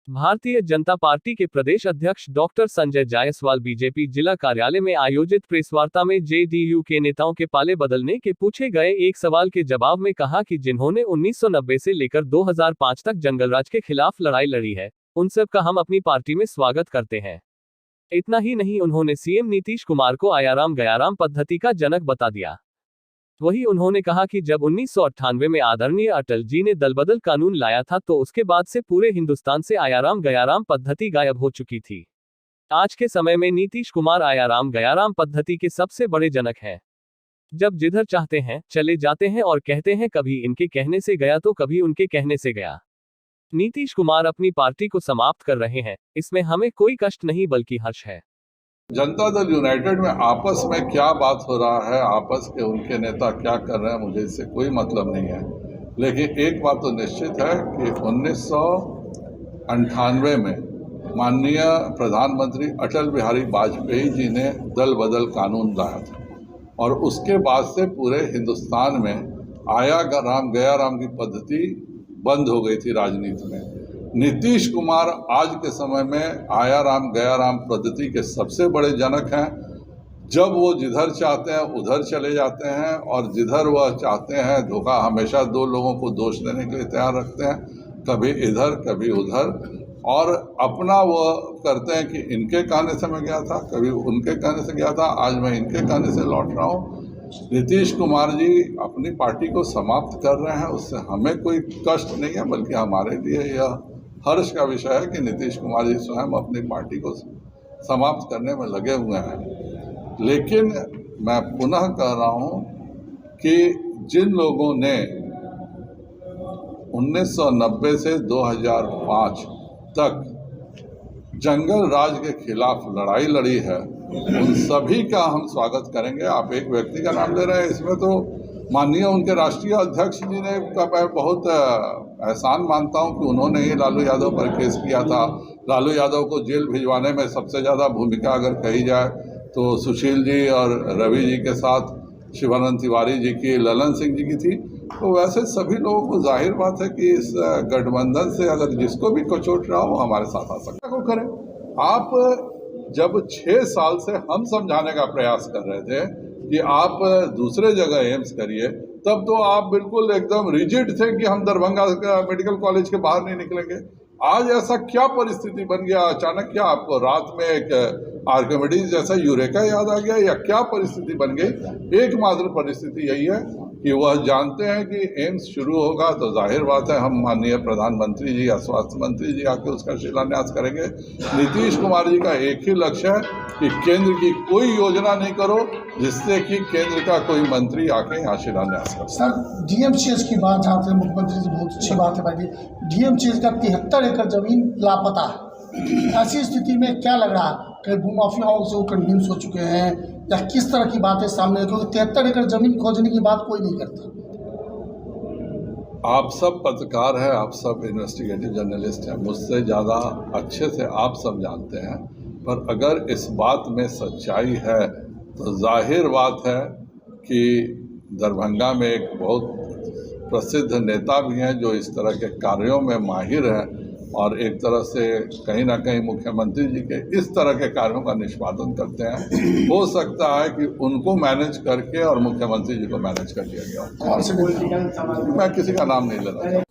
Bharatiya Janata party के प्रदेश अध्यक्ष doctor Sanjay Jaiswal BJP जिला कार्यालय में आयोजित प्रेसवार्ता में जेडीयू के नेताओं के पाले बदलने के पूछे गए एक सवाल के जवाब में कहा कि जिन्होंने 1990 से लेकर 2005 तक जंगलराज के खिलाफ लड़ाई लड़ी है, उन सब का हम अपनी पार्टी में स्वागत करते हैं। इतना ही नहीं, उन्होंने सीएम नीतीश कुमार को आयाराम गयाराम पद्धति का जनक बता दिया। वही उन्होंने कहा कि जब 1998 में आदरणीय अटल जी ने दलबदल कानून लाया था तो उसके बाद से पूरे हिंदुस्तान से आयाराम गयाराम पद्धति गायब हो चुकी थी। आज के समय में नीतीश कुमार आयाराम गयाराम पद्धति के सबसे बड़े जनक हैं। जब जिधर चाहते हैं चले जाते हैं और कहते हैं कभी इनके कहने से गया तो कभी उनके कहने से गया। नीतीश कुमार अपनी पार्टी को समाप्त कर रहे हैं, इसमें हमें कोई कष्ट नहीं बल्कि हर्ष है। जनता दल यूनाइटेड में आपस में क्या बात हो रहा है, आपस के उनके नेता क्या कर रहे हैं, मुझे इससे कोई मतलब नहीं है। लेकिन एक बात तो निश्चित है कि 1998 में माननीय प्रधानमंत्री अटल बिहारी वाजपेयी जी ने दल बदल कानून लाया था और उसके बाद से पूरे हिंदुस्तान में आया राम गया राम की पद्धति बंद हो गई थी राजनीति में। नीतीश कुमार आज के समय में आया राम गया राम पद्धति के सबसे बड़े जनक हैं। जब वो जिधर चाहते हैं उधर चले जाते हैं और जिधर वह चाहते हैं धोखा, हमेशा दो लोगों को दोष देने के लिए तैयार रखते हैं, कभी इधर कभी उधर, और अपना वो करते हैं कि इनके कहने से मैं गया था, कभी उनके कहने से गया था, आज मैं इनके कहने से लौट रहा हूँ। नीतीश कुमार जी अपनी पार्टी को समाप्त कर रहे हैं, उससे हमें कोई कष्ट नहीं है, बल्कि हमारे लिए यह हर्ष का विषय है कि नीतीश कुमार जी स्वयं अपनी पार्टी को समाप्त करने में लगे हुए हैं। लेकिन मैं पुनः कह रहा हूं कि जिन लोगों ने 1990 से 2005 तक जंगल राज के खिलाफ लड़ाई लड़ी है, उन सभी का हम स्वागत करेंगे। आप एक व्यक्ति का नाम ले रहे हैं, इसमें तो माननीय उनके राष्ट्रीय अध्यक्ष जी ने का मैं बहुत एहसान मानता हूं कि उन्होंने ही लालू यादव पर केस किया था। लालू यादव को जेल भिजवाने में सबसे ज़्यादा भूमिका अगर कही जाए तो सुशील जी और रवि जी के साथ शिवानंद तिवारी जी की, ललन सिंह जी की थी। तो वैसे सभी लोगों को जाहिर बात है कि इस गठबंधन से अगर जिसको भी कचोट रहा हो हमारे साथ आ सकता है। करें आप, जब 6 साल से हम समझाने का प्रयास कर रहे थे कि आप दूसरे जगह एम्स करिए, तब तो आप बिल्कुल एकदम रिजिड थे कि हम दरभंगा मेडिकल कॉलेज के बाहर नहीं निकलेंगे। आज ऐसा क्या परिस्थिति बन गया अचानक? क्या आपको रात में एक आर्किमिडीज जैसा यूरेका याद आ गया या क्या परिस्थिति बन गई? एकमात्र परिस्थिति यही है कि वह जानते हैं कि एम्स शुरू होगा तो जाहिर बात है हम माननीय प्रधानमंत्री जी या स्वास्थ्य मंत्री जी आके उसका शिलान्यास करेंगे। नीतीश कुमार जी का एक ही लक्ष्य है कि केंद्र की कोई योजना नहीं करो जिससे कि केंद्र का कोई मंत्री आके यहाँ शिलान्यास कर। सर, डीएमसीएच की बात जहाँ से मुख्यमंत्री जी, बहुत अच्छी बात है भाई। डीएमसीएच का 73 एकड़ जमीन लापता है। ऐसी स्थिति में क्या लग रहा है कि भूमाफियाओं से वो कन्विंस हो चुके हैं या किस तरह की बातें सामने है? क्योंकि 73 एकड़ जमीन खोजने की बात कोई नहीं करता। आप सब पत्रकार हैं, आप सब इन्वेस्टिगेटिव जर्नलिस्ट हैं, मुझसे ज़्यादा अच्छे से आप सब जानते हैं। पर अगर इस बात में सच्चाई है तो जाहिर बात है कि दरभंगा में एक बहुत प्रसिद्ध नेता भी हैं जो इस तरह के कार्यों में माहिर हैं और एक तरह से कहीं ना कहीं मुख्यमंत्री जी के इस तरह के कार्यों का निष्पादन करते हैं। हो सकता है कि उनको मैनेज करके और मुख्यमंत्री जी को मैनेज कर लिया गया। कौन से पॉलिटिकल? मैं किसी का नाम नहीं ले रहा।